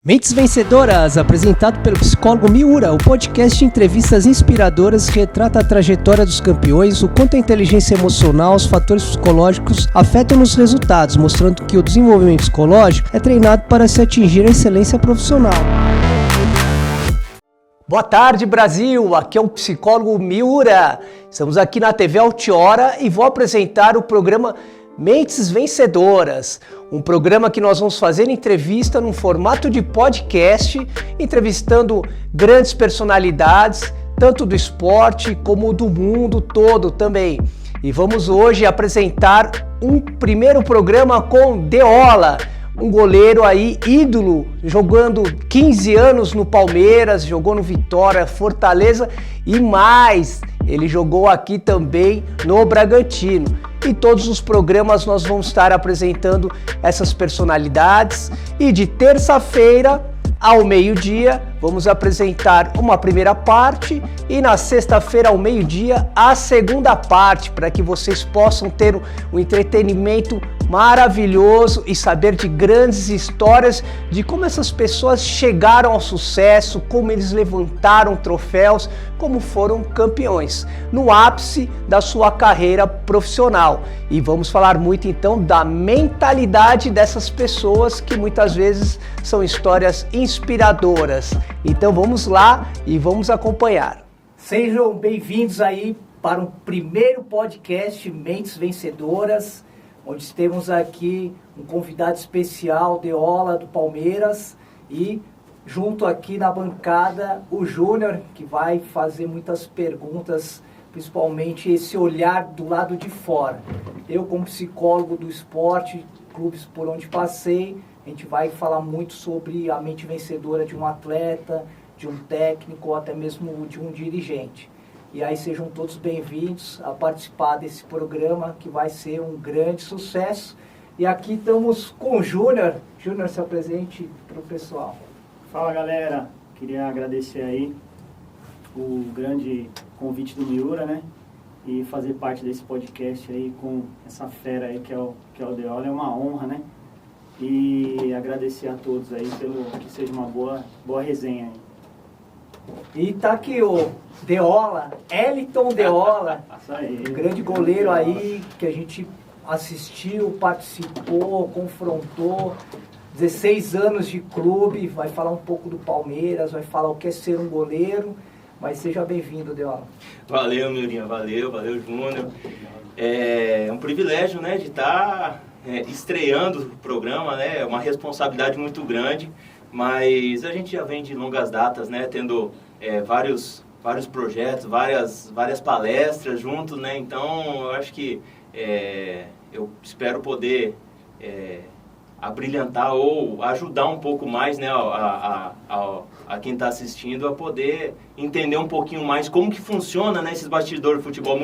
Mentes Vencedoras, apresentado pelo psicólogo Miura, o podcast de entrevistas inspiradoras que retrata a trajetória dos campeões, o quanto a inteligência emocional, os fatores psicológicos afetam nos resultados, mostrando que o desenvolvimento psicológico é treinado para se atingir a excelência profissional. Boa tarde, Brasil! Aqui é o psicólogo Miura. Estamos aqui na TV Altiora e vou apresentar o programa Mentes Vencedoras, um programa que nós vamos fazer entrevista num formato de podcast, entrevistando grandes personalidades, tanto do esporte como do mundo todo também. E vamos hoje apresentar um primeiro programa com Deola, um goleiro aí ídolo, jogando 15 anos no Palmeiras, jogou no Vitória, Fortaleza e mais, ele jogou aqui também no Bragantino. Em todos os programas nós vamos estar apresentando essas personalidades e de terça-feira ao meio-dia vamos apresentar uma primeira parte e na sexta-feira ao meio-dia a segunda parte, para que vocês possam ter um entretenimento maravilhoso e saber de grandes histórias de como essas pessoas chegaram ao sucesso, como eles levantaram troféus, como foram campeões no ápice da sua carreira profissional. E vamos falar muito então da mentalidade dessas pessoas, que muitas vezes são histórias inspiradoras. Então vamos lá e vamos acompanhar. Sejam bem-vindos aí para o primeiro podcast Mentes Vencedoras, onde temos aqui um convidado especial, Deola, do Palmeiras, e junto aqui na bancada o Júnior, que vai fazer muitas perguntas, principalmente esse olhar do lado de fora. Eu, como psicólogo do esporte, clubes por onde passei, a gente vai falar muito sobre a mente vencedora de um atleta, de um técnico ou até mesmo de um dirigente. E aí sejam todos bem-vindos a participar desse programa que vai ser um grande sucesso. E aqui estamos com o Júnior. Júnior, se apresente para o pessoal. Fala, galera. Queria agradecer aí o grande convite do Miura, né? E fazer parte desse podcast aí com essa fera aí que é o Deola. É uma honra, né? E agradecer a todos aí pelo que seja uma boa resenha aí. E tá aqui o Deola, Eliton Deola, um grande goleiro aí que a gente assistiu, participou, confrontou, 16 anos de clube, vai falar um pouco do Palmeiras, vai falar o que é ser um goleiro, mas seja bem-vindo, Deola. Valeu, Miurinha, valeu, Júnior. É um privilégio, né, de estar estreando o programa, né, é uma responsabilidade muito grande. Mas a gente já vem de longas datas, né, tendo vários projetos, várias palestras juntos, né, então eu acho que eu espero poder abrilhantar ou ajudar um pouco mais, né, a quem está assistindo a poder entender um pouquinho mais como que funciona, né, esses bastidores de futebol.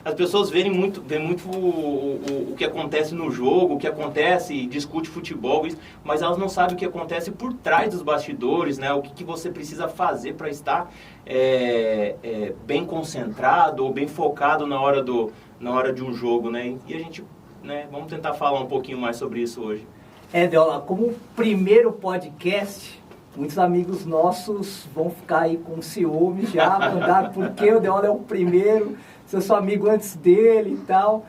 As pessoas veem muito o que acontece no jogo, o que acontece e discute futebol, mas elas não sabem o que acontece por trás dos bastidores, né, o que você precisa fazer para estar bem concentrado ou bem focado na hora de um jogo, né, e a gente, né, vamos tentar falar um pouquinho mais sobre isso hoje. Deola, como primeiro podcast, muitos amigos nossos vão ficar aí com ciúmes já, mandar porque o Deola é o primeiro, sou seu amigo antes dele e tal,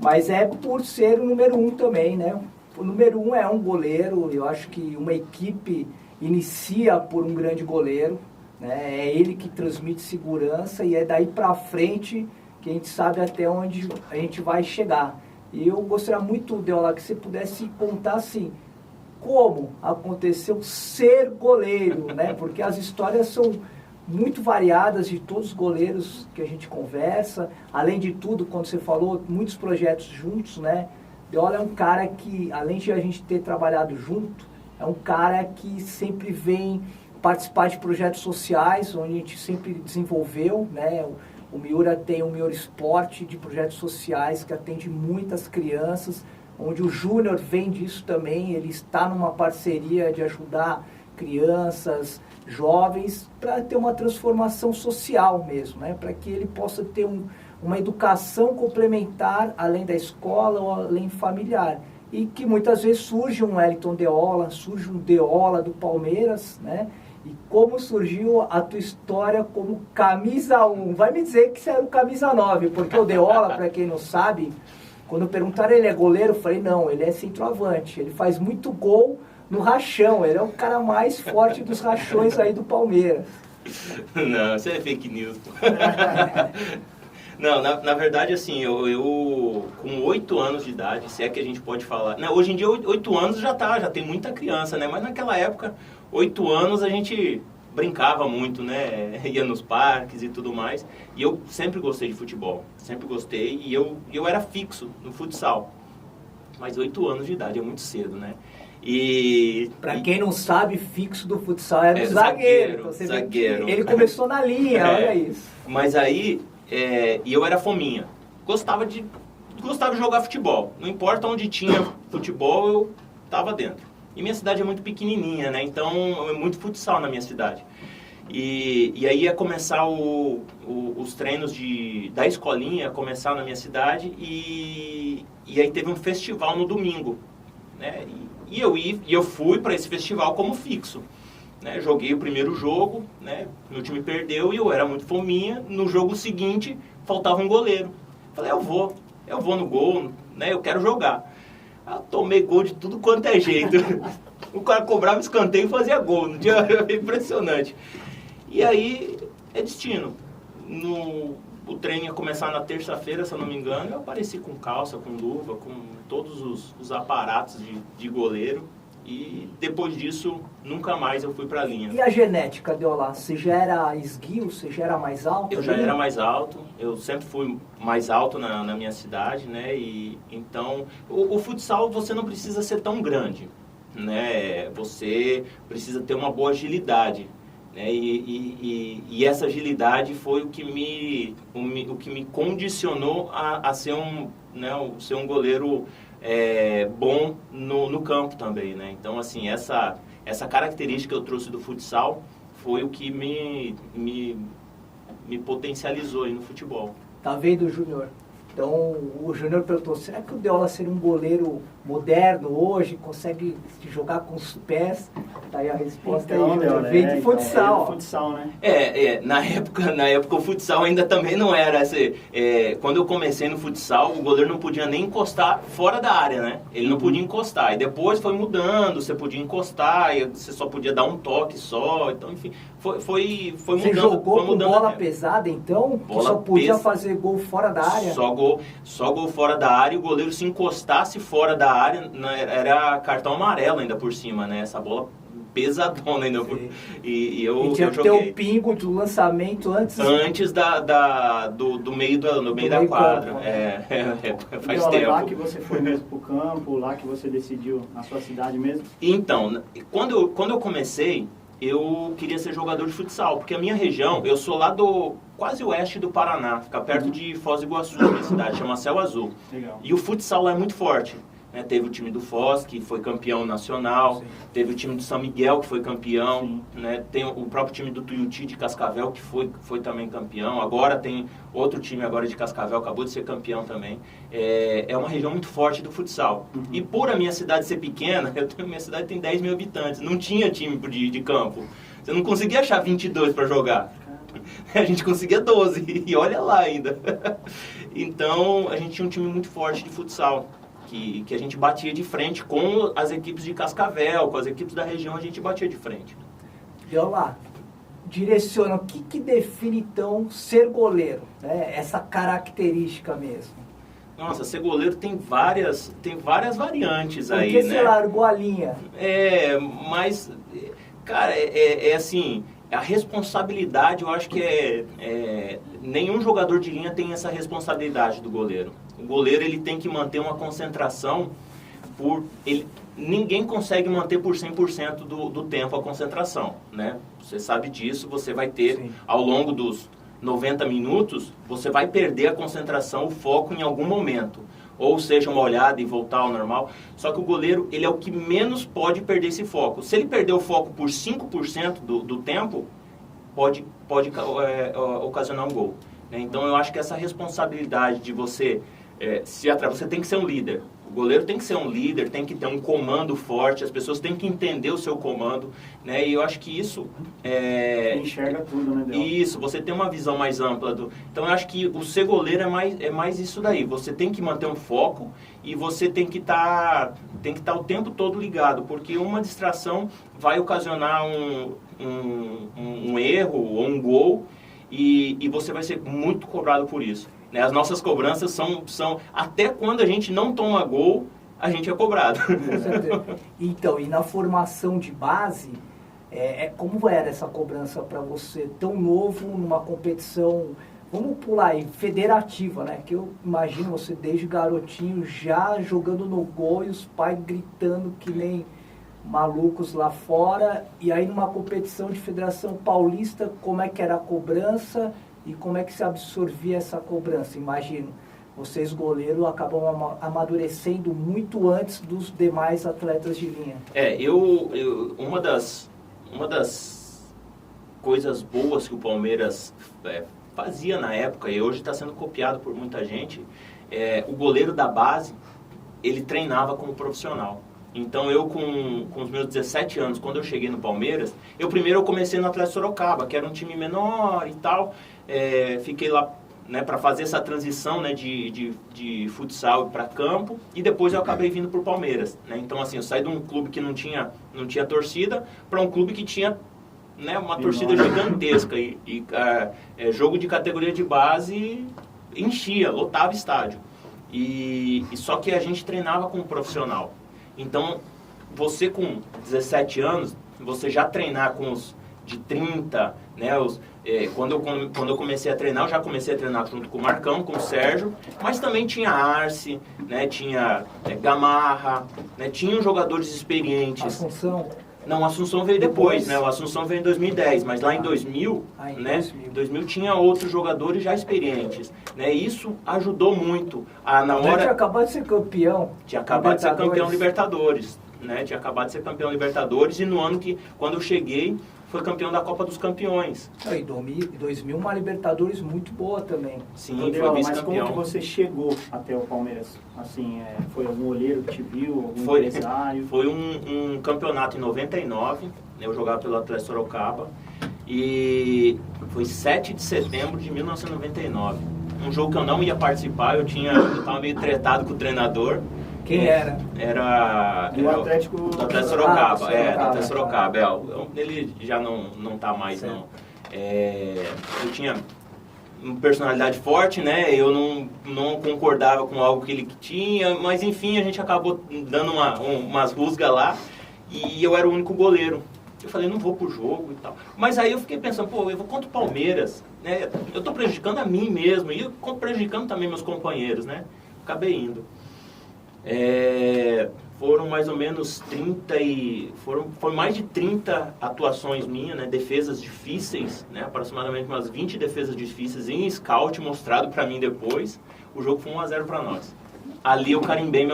mas é por ser o número 1 também, né? O número 1 é um goleiro, eu acho que uma equipe inicia por um grande goleiro, né? É ele que transmite segurança e é daí pra frente que a gente sabe até onde a gente vai chegar. E eu gostaria muito, Deola, que você pudesse contar assim, como aconteceu ser goleiro, né? Porque as histórias são muito variadas de todos os goleiros que a gente conversa. Além de tudo, quando você falou, muitos projetos juntos, né? Deola é um cara que, além de a gente ter trabalhado junto, é um cara que sempre vem participar de projetos sociais, onde a gente sempre desenvolveu, né? O Miura tem o Miura Esporte, de projetos sociais, que atende muitas crianças, onde o Júnior vem disso também, ele está numa parceria de ajudar crianças, jovens, para ter uma transformação social mesmo, né? Para que ele possa ter uma educação complementar, além da escola ou além familiar. e que muitas vezes surge um Wellington Deola, surge um Deola do Palmeiras, né? E como surgiu a tua história como camisa 1? Vai me dizer que você era o camisa 9, porque o Deola, para quem não sabe, quando perguntaram ele é goleiro, eu falei, não, ele é centroavante, ele faz muito gol no rachão, ele é o cara mais forte dos rachões aí do Palmeiras. Não, isso é fake news. Não, na verdade, assim, eu com 8 anos de idade, se é que a gente pode falar... Não, hoje em dia, 8 anos já tem muita criança, né? Mas naquela época, 8 anos a gente brincava muito, né? Ia nos parques e tudo mais. E eu sempre gostei de futebol, sempre gostei. E eu era fixo no futsal. Mas 8 anos de idade é muito cedo, né? Pra quem não sabe, fixo do futsal era o zagueiro. Zagueiro. Ele começou na linha, olha isso. Mas aí... e eu era fominha. Gostava de jogar futebol. Não importa onde tinha futebol, eu estava dentro. E minha cidade é muito pequenininha, né? Então, é muito futsal na minha cidade. E aí ia começar os treinos da escolinha, ia começar na minha cidade. E aí teve um festival no domingo, né? E eu fui para esse festival como fixo. Né, joguei o primeiro jogo, né, meu time perdeu e eu era muito fominha. No jogo seguinte, faltava um goleiro. Falei, eu vou no gol, né, eu quero jogar. Eu tomei gol de tudo quanto é jeito. O cara cobrava escanteio e fazia gol. No dia impressionante. E aí, é destino. O treino ia começar na terça-feira, se eu não me engano. Eu apareci com calça, com luva, com todos os aparatos de goleiro. E depois disso, nunca mais eu fui pra linha. E a genética, Deola? Você já era esguio? Você já era mais alto? Eu já era mais alto. Eu sempre fui mais alto na minha cidade, né? E então, o futsal você não precisa ser tão grande, né? Você precisa ter uma boa agilidade, né? E essa agilidade foi o que me condicionou a ser ser um goleiro bom no campo também, né? Então, assim, essa característica que eu trouxe do futsal foi o que me potencializou aí no futebol. Tá vendo, Júnior? Então, o Júnior perguntou, será que o Deola seria um goleiro moderno hoje, consegue jogar com os pés? Tá aí a resposta, então, aí, Júnior, vem de futsal. Então, futsal, né? Na época o futsal ainda também não era assim, quando eu comecei no futsal, o goleiro não podia nem encostar fora da área, né? Ele não podia encostar. E depois foi mudando, você podia encostar, e você só podia dar um toque só. Então, enfim, foi mudando. Você jogou com bola mesmo. Pesada, então? Que só podia fazer gol fora da área? Só gol fora da área, e o goleiro se encostasse fora da área, né, era cartão amarelo ainda por cima, né? Essa bola pesadona ainda. E eu tinha que ter o pingo do lançamento antes do meio da quadra. Campo, faz e tempo. Lá que você foi mesmo pro campo, lá que você decidiu na sua cidade mesmo? Então, quando eu comecei, eu queria ser jogador de futsal, porque a minha região, eu sou lá do quase oeste do Paraná, fica perto de Foz do Iguaçu, minha cidade, chama Céu Azul. Legal. E o futsal lá é muito forte. Né? Teve o time do Foz, que foi campeão nacional. Sim. Teve o time do São Miguel, que foi campeão. Né? Tem o próprio time do Tuiuti de Cascavel, que foi também campeão. Agora tem outro time agora de Cascavel, acabou de ser campeão também. É uma região muito forte do futsal. Uhum. E por a minha cidade ser pequena, minha cidade tem 10 mil habitantes, não tinha time de campo. Você não conseguia achar 22 para jogar. A gente conseguia 12, e olha lá ainda. Então, a gente tinha um time muito forte de futsal, que a gente batia de frente com as equipes de Cascavel, com as equipes da região, a gente batia de frente. Olha lá, direciona, o que define então ser goleiro? Né? Essa característica mesmo. Nossa, ser goleiro tem várias variantes aí, né? Por que você né? largou a linha? Mas, cara, assim... A responsabilidade, eu acho que nenhum jogador de linha tem essa responsabilidade do goleiro. O goleiro, ele tem que manter uma concentração ninguém consegue manter por 100% do tempo a concentração, né? Você sabe disso, você vai ter, sim, ao longo dos 90 minutos, você vai perder a concentração, o foco em algum momento. Ou seja, uma olhada e voltar ao normal. Só que o goleiro, ele é o que menos pode perder esse foco. Se ele perder o foco por 5% do tempo, pode ocasionar um gol. Então, eu acho que essa responsabilidade de você você tem que ser um líder. O goleiro tem que ser um líder, tem que ter um comando forte, as pessoas têm que entender o seu comando, né? E eu acho que isso enxerga tudo, né, Del? Isso, você tem uma visão mais ampla do... Então eu acho que o ser goleiro é mais isso daí. Você tem que manter um foco e você tem que estar o tempo todo ligado, porque uma distração vai ocasionar um erro ou um gol e você vai ser muito cobrado por isso. As nossas cobranças são até quando a gente não toma gol, a gente é cobrado. Com certeza. Então, e na formação de base, como era essa cobrança para você tão novo numa competição, vamos pular aí, federativa, né? Que eu imagino você desde garotinho já jogando no gol e os pais gritando que nem malucos lá fora, e aí numa competição de Federação Paulista, como é que era a cobrança? E como é que se absorvia essa cobrança? Imagino, vocês goleiros acabam amadurecendo muito antes dos demais atletas de linha. Uma das coisas boas que o Palmeiras fazia na época, e hoje está sendo copiado por muita gente, o goleiro da base, ele treinava como profissional. Então eu com os meus 17 anos, quando eu cheguei no Palmeiras, eu comecei no Atlético Sorocaba, que era um time menor e tal, fiquei lá, né, para fazer essa transição, né, de futsal para campo, e depois eu acabei vindo para o Palmeiras, né? Então assim, eu saí de um clube que não tinha torcida para um clube que tinha, né, uma torcida gigantesca e jogo de categoria de base enchia, lotava estádio, e só que a gente treinava como profissional. Então você com 17 anos, você já treinar com os de 30, né, quando eu comecei a treinar, eu já comecei a treinar junto com o Marcão, com o Sérgio, mas também tinha Arce, né, tinha Gamarra, né, tinham jogadores experientes. Assunção? Não, o Assunção veio depois, né, o Assunção veio em 2010, mas lá em 2000, né, 2000 tinha outros jogadores já experientes, né, isso ajudou muito. Tinha acabado de ser campeão. Tinha acabado de ser campeão Libertadores, né, tinha acabado de ser campeão Libertadores, e no ano quando eu cheguei, foi campeão da Copa dos Campeões. Em 2000, uma Libertadores muito boa também. Sim, foi vice-campeão. Mas como que você chegou até o Palmeiras? Assim, foi algum olheiro que te viu, algum empresário? Foi um campeonato em 99, eu jogava pelo Atlético Sorocaba, e foi 7 de setembro de 1999. Um jogo que eu não ia participar, eu estava meio tretado com o treinador. Quem era? Era do Atlético Sorocaba. Do Atlético Sorocaba. Ele já não tá mais, não. Eu tinha uma personalidade forte, né? Eu não concordava com algo que ele tinha, mas enfim, a gente acabou dando umas rusgas lá, e eu era o único goleiro. Eu falei, não vou pro jogo e tal. Mas aí eu fiquei pensando, eu vou contra o Palmeiras, né? Eu tô prejudicando a mim mesmo, e eu prejudicando também meus companheiros, né? Acabei indo. Foram mais ou menos foi mais de 30 atuações minhas, né, defesas difíceis, né, aproximadamente umas 20 defesas difíceis em scout mostrado para mim depois. O jogo foi 1-0 para nós. Ali eu carimbei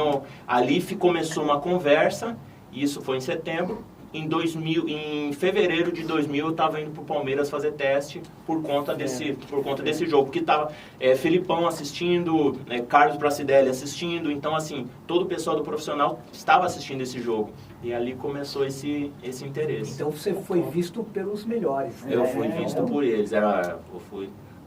ali começou uma conversa, e isso foi em setembro. Em fevereiro de 2000 eu estava indo para o Palmeiras fazer teste por conta desse jogo, porque estava Felipão assistindo, Carlos Bracidelli assistindo, então assim, todo o pessoal do profissional estava assistindo esse jogo, e ali começou esse interesse. Então você foi visto pelos melhores, né? Eu fui visto por eles,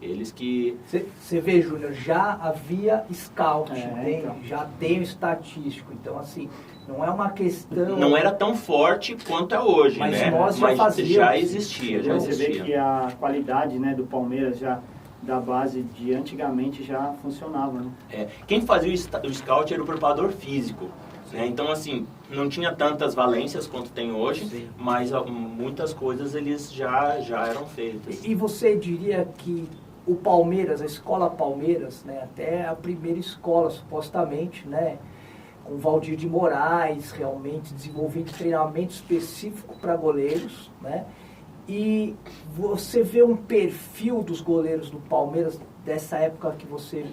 eles que... Você vê, Júnior, já havia scout, então. já tem o estatístico, então assim, não é uma questão... Não era tão forte quanto é hoje, mas né? Nós já fazíamos. Já existia. Você vê que a qualidade, né, do Palmeiras já da base de antigamente já funcionava, né? Quem fazia o scout era o preparador físico, né? Então assim, não tinha tantas valências quanto tem hoje, sim, mas muitas coisas eles já eram feitas. E você diria que o Palmeiras, a escola Palmeiras, né, até a primeira escola supostamente, né, com Valdir de Moraes, realmente desenvolvendo treinamento específico para goleiros, né? E você vê um perfil dos goleiros do Palmeiras dessa época que você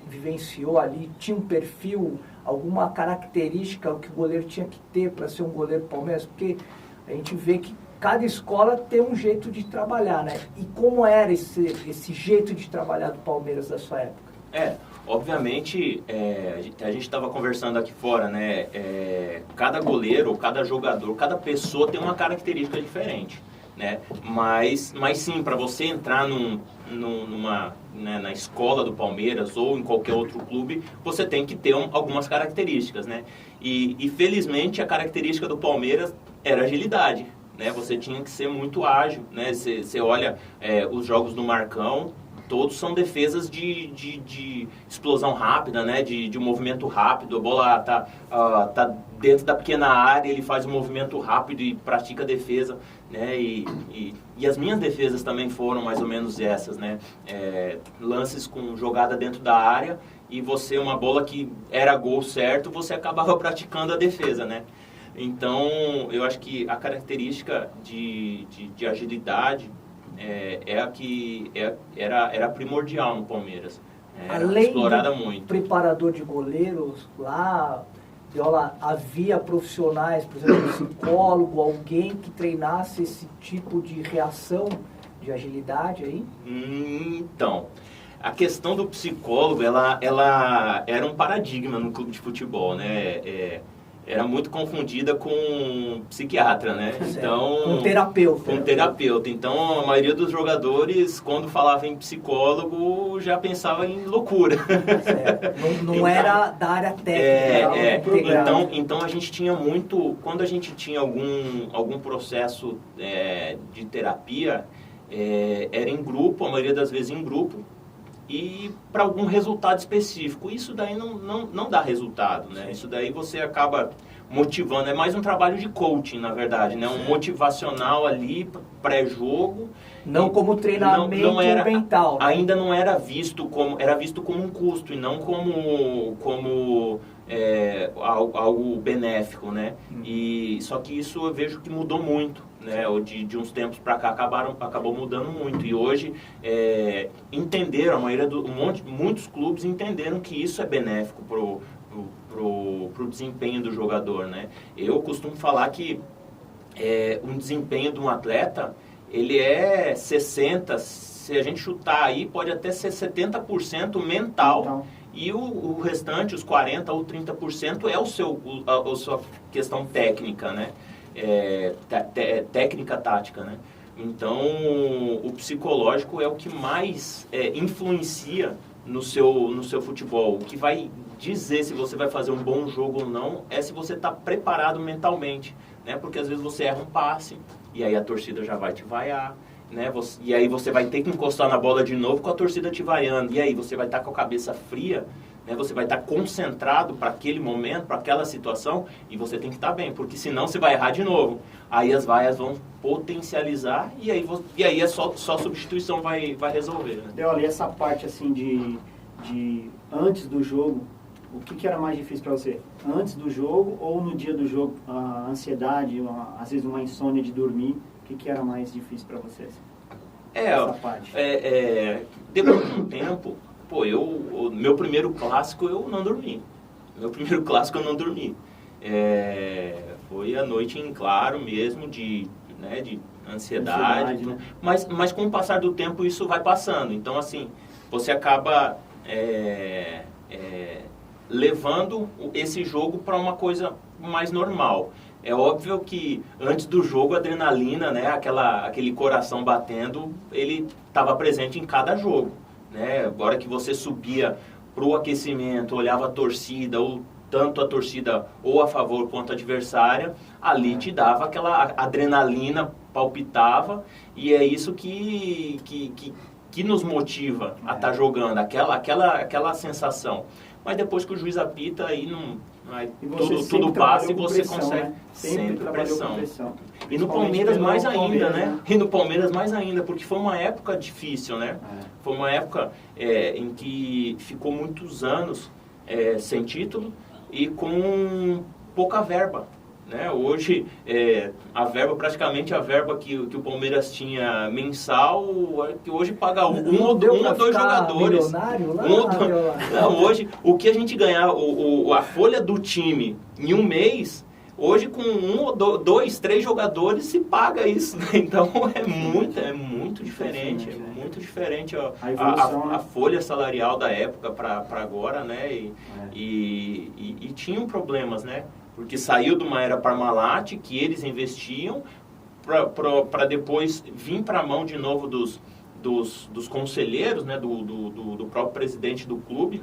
vivenciou ali, tinha um perfil, alguma característica que o goleiro tinha que ter para ser um goleiro Palmeiras? Porque a gente vê que cada escola tem um jeito de trabalhar, né? E como era esse jeito de trabalhar do Palmeiras da sua época? Obviamente, a gente estava conversando aqui fora, né? Cada goleiro, cada jogador, cada pessoa tem uma característica diferente, né? Mas sim, para você entrar né, na escola do Palmeiras ou em qualquer outro clube, você tem que ter algumas características, né? E felizmente a característica do Palmeiras era agilidade, né? Você tinha que ser muito ágil, né? Você olha os jogos do Marcão, todos são defesas de explosão rápida, né? De movimento rápido. A bola tá dentro da pequena área, ele faz um movimento rápido e pratica a defesa, né? E as minhas defesas também foram mais ou menos essas, né? Lances com jogada dentro da área e uma bola que era gol certo, você acabava praticando a defesa, né? Então, eu acho que a característica de agilidade a que era primordial no Palmeiras. Era explorada muito. Preparador de goleiros lá, havia profissionais, por exemplo, um psicólogo, alguém que treinasse esse tipo de reação de agilidade aí? Então, a questão do psicólogo, ela era um paradigma no clube de futebol, né? Era muito confundida com psiquiatra, né? Então, com terapeuta. Com terapeuta. Então, a maioria dos jogadores, quando falava em psicólogo, já pensava em loucura. Não então, era da área técnica. Então, a gente tinha muito... Quando a gente tinha algum processo de terapia, era em grupo, a maioria das vezes em grupo, e para algum resultado específico. Isso daí não dá resultado, né? Isso daí você acaba motivando. É mais um trabalho de coaching, na verdade, né? Um motivacional ali, pré-jogo. Não como treinamento mental. Né? Ainda não era visto como... Era visto como um custo e não como algo benéfico, né? Só que isso eu vejo que mudou muito, né? De uns tempos para cá acabou mudando muito. E hoje entenderam, muitos clubes entenderam que isso é benéfico pro desempenho do jogador, né? Eu costumo falar que um desempenho de um atleta, ele é 60%, se a gente chutar aí, pode até ser 70% mental. E o restante, os 40% ou 30%, a sua questão técnica, né? Técnica tática, né? Então, o psicológico é o que mais influencia no seu futebol. O que vai dizer se você vai fazer um bom jogo ou não é se você está preparado mentalmente, né? Porque às vezes você erra um passe e aí a torcida já vai te vaiar, né? E aí você vai ter que encostar na bola de novo com a torcida te vaiando. E aí você vai estar com a cabeça fria, né? Você vai estar concentrado para aquele momento, para aquela situação, e você tem que estar bem, porque senão você vai errar de novo. Aí as vaias vão potencializar e aí só substituição vai resolver, né? Olha, e essa parte assim de antes do jogo, o que era mais difícil para você? Antes do jogo ou no dia do jogo? A ansiedade, às vezes uma insônia de dormir, o que era mais difícil para você? Essa parte. Depois de um tempo, meu primeiro clássico eu não dormi. Foi a noite em claro mesmo, de ansiedade. Né? Mas com o passar do tempo isso vai passando. Então, assim, você acaba levando esse jogo para uma coisa mais normal. É óbvio que antes do jogo a adrenalina, né, aquele coração batendo, ele estava presente em cada jogo, né? Agora que você subia para o aquecimento, olhava a torcida, ou tanto a torcida ou a favor quanto a adversária, ali te dava aquela adrenalina, palpitava, e é isso que nos motiva a estar jogando, aquela sensação. Mas depois que o juiz apita, aí tudo passa e você consegue. Né? Sempre pressão. E no Palmeiras mais ainda, né? E no Palmeiras mais ainda, porque foi uma época difícil, né? Foi uma época em que ficou muitos anos sem título e com pouca verba. Né? Hoje, praticamente a verba que o Palmeiras tinha mensal, que hoje paga um ou dois jogadores. Não, hoje, o que a gente ganhar, a folha do time em um mês, Hoje, com 1 ou 2, 3 jogadores, se paga isso, né? Então, é muito diferente. É muito diferente a folha salarial da época para agora, né? E tinham problemas, né? Porque saiu de uma era Parmalat, que eles investiam, para depois vir para a mão de novo dos conselheiros, né? Do próprio presidente do clube.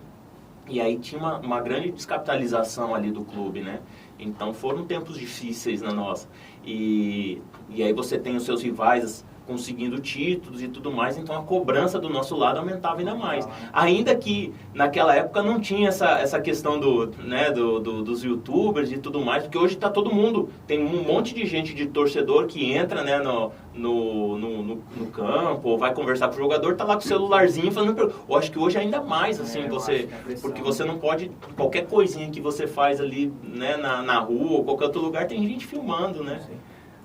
E aí tinha uma grande descapitalização ali do clube, né? Então foram tempos difíceis na nossa. E aí você tem os seus rivais conseguindo títulos e tudo mais, então a cobrança do nosso lado aumentava ainda mais. Ainda que naquela época não tinha essa questão dos youtubers e tudo mais, porque hoje está todo mundo, tem um monte de gente de torcedor que entra, né, no campo, ou vai conversar com o jogador, tá lá com o celularzinho falando. Eu acho que hoje ainda mais, assim, porque você não pode, qualquer coisinha que você faz ali, né, na rua ou qualquer outro lugar, tem gente filmando, né?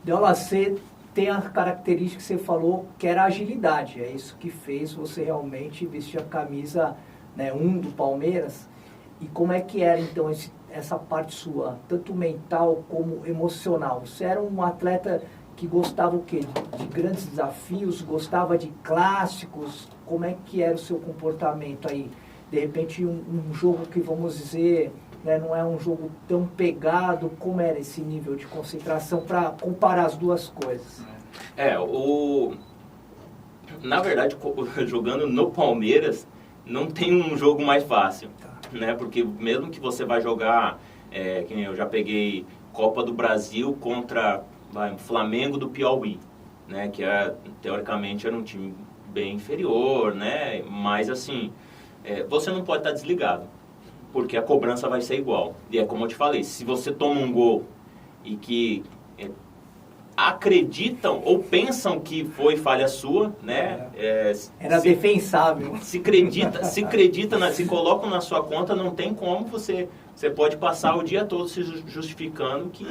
Deola, você tem a característica que você falou, que era a agilidade. É isso que fez você realmente vestir a camisa, né, 1 do Palmeiras. E como é que era, então, essa parte sua, tanto mental como emocional? Você era um atleta que gostava o quê? De grandes desafios, gostava de clássicos? Como é que era o seu comportamento aí? De repente, um jogo que, vamos dizer, né, não é um jogo tão pegado. Como era esse nível de concentração para comparar as duas coisas? Na verdade, jogando no Palmeiras, não tem um jogo mais fácil, né? Porque mesmo que você vai jogar, que nem eu já peguei Copa do Brasil contra o Flamengo do Piauí, né? Que teoricamente era um time bem inferior, né? Mas assim, você não pode estar desligado, porque a cobrança vai ser igual. E é como eu te falei, se você toma um gol e que acreditam ou pensam que foi falha sua, né? Era defensável. Se colocam na sua conta, não tem como você pode passar o dia todo se justificando que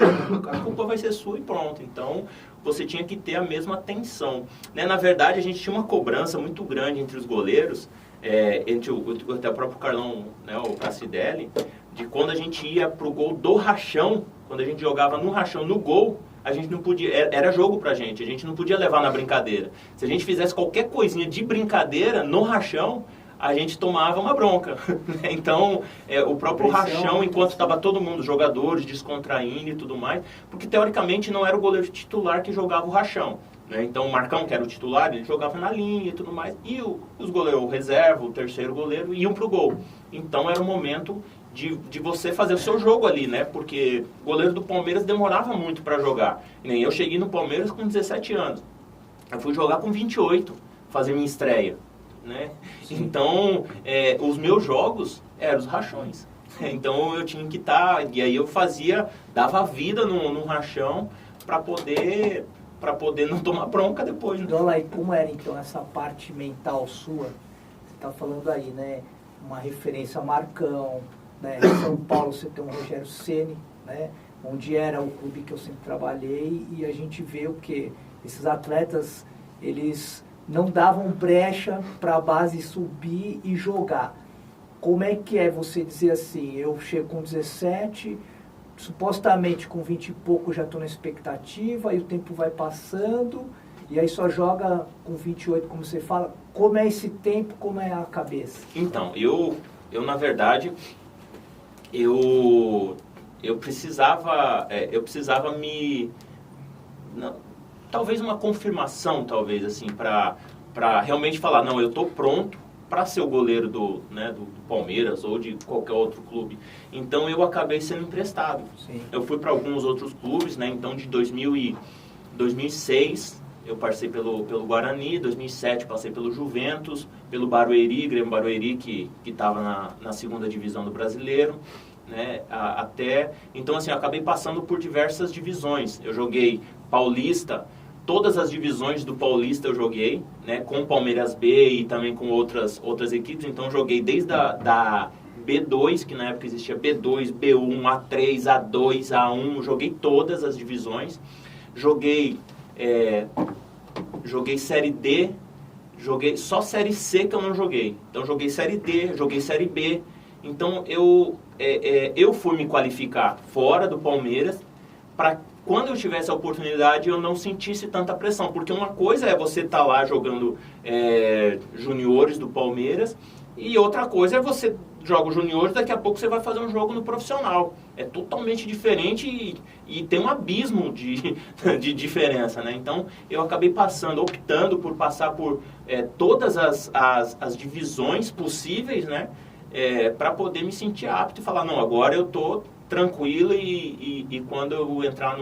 a culpa vai ser sua e pronto. Então, você tinha que ter a mesma atenção, né? Na verdade, a gente tinha uma cobrança muito grande entre os goleiros, entre até o próprio Carlão, né, o Cassidelli, de quando a gente ia pro gol do rachão, quando a gente jogava no rachão, no gol, a gente não podia, era jogo pra gente, a gente não podia levar na brincadeira. Se a gente fizesse qualquer coisinha de brincadeira no rachão, a gente tomava uma bronca. Então, o próprio rachão, enquanto estava todo mundo, jogadores, descontraindo e tudo mais, porque teoricamente não era o goleiro titular que jogava o rachão, né? Então o Marcão, que era o titular, ele jogava na linha e tudo mais, e os goleiros, o reserva, o terceiro goleiro, iam pro gol. Então era o momento de você fazer o seu jogo ali, né? Porque o goleiro do Palmeiras demorava muito para jogar. Nem eu cheguei no Palmeiras com 17 anos. Eu fui jogar com 28, fazer minha estreia, né? Então, os meus jogos eram os rachões. Então eu tinha que estar, e aí eu dava vida num rachão para poder não tomar bronca depois, né? Dola, e como era então essa parte mental sua? Você está falando aí, né? Uma referência a Marcão, né? Em São Paulo você tem um Rogério Ceni, né? Onde era o clube que eu sempre trabalhei, e a gente vê o que esses atletas, eles não davam brecha para a base subir e jogar. Como é que é você dizer assim, eu chego com 17, supostamente com 20 e pouco já estou na expectativa, e o tempo vai passando, e aí só joga com 28, como você fala. Como é esse tempo, como é a cabeça? Então, eu na verdade, eu precisava talvez uma confirmação, talvez, assim, para realmente falar, não, eu estou pronto para ser o goleiro do Palmeiras ou de qualquer outro clube. Então eu acabei sendo emprestado. Sim. Eu fui para alguns outros clubes, né? Então de 2006 eu passei pelo Guarani, 2007 passei pelo Juventus, pelo Barueri, Grêmio Barueri, que estava na segunda divisão do Brasileiro, né? Então assim, eu acabei passando por diversas divisões. Eu joguei Paulista, todas as divisões do Paulista eu joguei, né, com o Palmeiras B e também com outras equipes. Então eu joguei desde da B2, que na época existia B2, B1, A3, A2, A1, joguei todas as divisões. Joguei Série D, joguei só Série C que eu não joguei. Então joguei Série D, joguei Série B. Então eu fui me qualificar fora do Palmeiras, para quando eu tivesse a oportunidade eu não sentisse tanta pressão, porque uma coisa é você estar lá jogando juniores do Palmeiras, e outra coisa é você joga os juniores, daqui a pouco você vai fazer um jogo no profissional. É totalmente diferente e tem um abismo de diferença, né? Então, eu acabei optando por passar por todas as divisões possíveis, né? Para poder me sentir apto e falar, não, agora eu tô tranquilo e quando eu entrar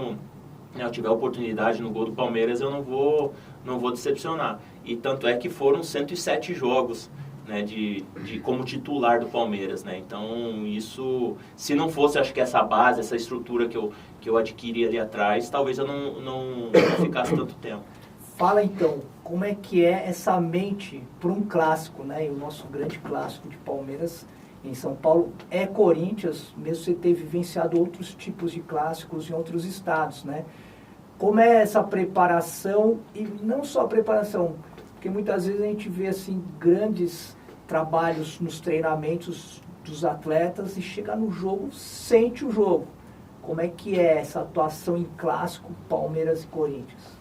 eu tiver oportunidade no gol do Palmeiras, eu não vou decepcionar. E tanto é que foram 107 jogos, né, como titular do Palmeiras, né? Então, isso, se não fosse, acho que essa base, essa estrutura que eu adquiri ali atrás, talvez eu não ficasse tanto tempo. Fala então, como é que é essa mente para um clássico, né? E o nosso grande clássico de Palmeiras em São Paulo é Corinthians, mesmo você ter vivenciado outros tipos de clássicos em outros estados, né? Como é essa preparação, e não só a preparação, porque muitas vezes a gente vê assim grandes trabalhos nos treinamentos dos atletas e chega no jogo, sente o jogo. Como é que é essa atuação em clássico Palmeiras e Corinthians?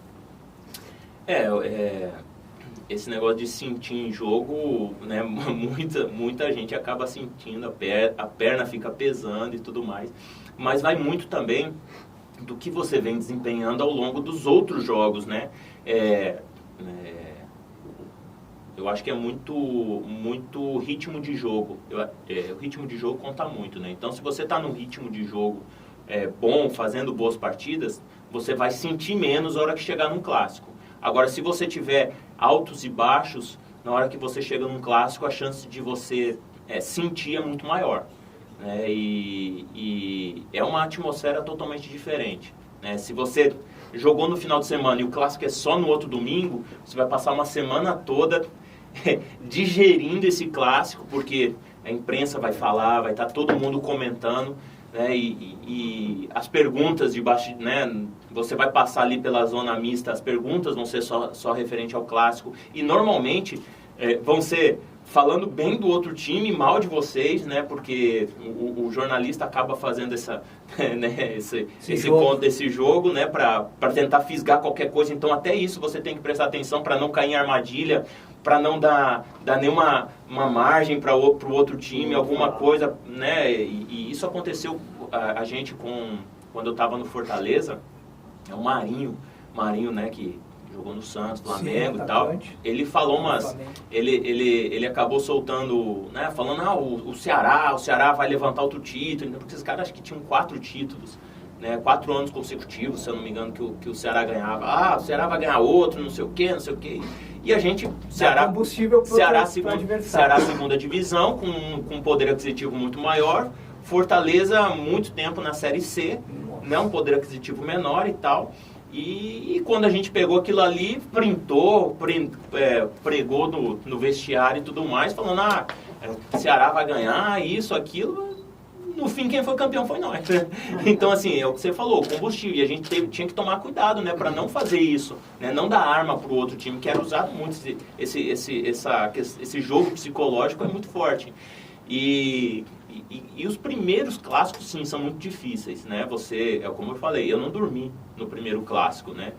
Esse negócio de sentir em jogo, né, muita gente acaba sentindo, a perna fica pesando e tudo mais, mas vai muito também do que você vem desempenhando ao longo dos outros jogos, né? Eu acho que é muito ritmo de jogo. O ritmo de jogo conta muito, né? Então, se você está num ritmo de jogo bom, fazendo boas partidas, você vai sentir menos na hora que chegar num clássico. Agora, se você tiver altos e baixos, na hora que você chega num clássico, a chance de você sentir é muito maior, né? E é uma atmosfera totalmente diferente, né? Se você jogou no final de semana e o clássico é só no outro domingo, você vai passar uma semana toda digerindo esse clássico, porque a imprensa vai falar, vai estar todo mundo comentando, né? E as perguntas de baixo, né? Você vai passar ali pela zona mista, as perguntas vão ser só referente ao clássico, e normalmente vão ser falando bem do outro time, mal de vocês, né? Porque o jornalista acaba fazendo esse ponto desse jogo, né? Para tentar fisgar qualquer coisa. Então, até isso você tem que prestar atenção para não cair em armadilha, para não dar nenhuma margem para o outro time, alguma coisa, né? E isso aconteceu a gente quando eu estava no Fortaleza. É o Marinho, né? Que jogou no Santos, Flamengo. Sim, e tal. Ele falou ele acabou soltando, né, falando, o Ceará vai levantar outro título, porque esses caras acho que tinham 4 títulos, né, 4 anos consecutivos, se eu não me engano, que o Ceará ganhava. O Ceará vai ganhar outro, não sei o quê. E a gente, Ceará segunda divisão, com um poder aquisitivo muito maior, Fortaleza muito tempo na Série C, né, um poder aquisitivo menor e tal. E quando a gente pegou aquilo ali, pregou no vestiário e tudo mais, falando, Ceará vai ganhar, isso, aquilo. No fim, quem foi campeão foi nós. Então, assim, é o que você falou, combustível. E a gente tinha que tomar cuidado, né, para não fazer isso, né, não dar arma para o outro time, que era usado muito. Esse jogo psicológico é muito forte. E os primeiros clássicos, sim, são muito difíceis, né? Como eu falei, eu não dormi no primeiro clássico, né?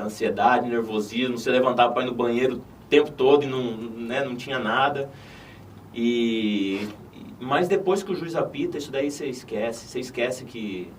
Ansiedade, nervosismo, você levantava para ir no banheiro o tempo todo e não tinha nada. Mas depois que o juiz apita, isso daí você esquece que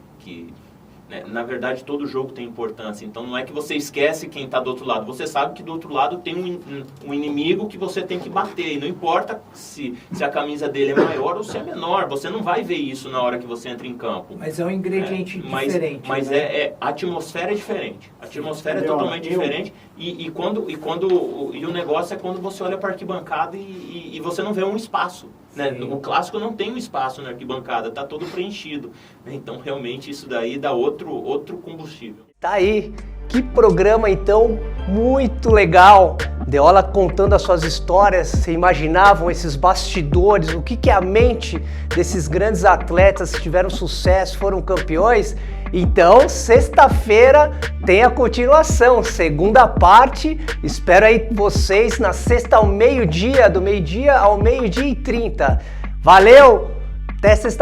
né? Na verdade, todo jogo tem importância. Então, não é que você esquece quem está do outro lado. Você sabe que do outro lado tem um inimigo que você tem que bater. E não importa se a camisa dele é maior ou se é menor. Você não vai ver isso na hora que você entra em campo. Mas é um ingrediente diferente. Mas né? A atmosfera é diferente. A atmosfera é totalmente diferente. E o negócio é quando você olha para a arquibancada e você não vê um espaço. Né? O clássico não tem um espaço na arquibancada, está todo preenchido. Então, realmente, isso daí dá outro combustível. Tá aí, que programa, então, muito legal. Deola contando as suas histórias, você imaginavam esses bastidores, o que é a mente desses grandes atletas que tiveram sucesso, foram campeões? Então, sexta-feira tem a continuação, segunda parte. Espero aí vocês na sexta ao meio-dia, do meio-dia ao meio-dia e 30. Valeu! Até sexta-feira.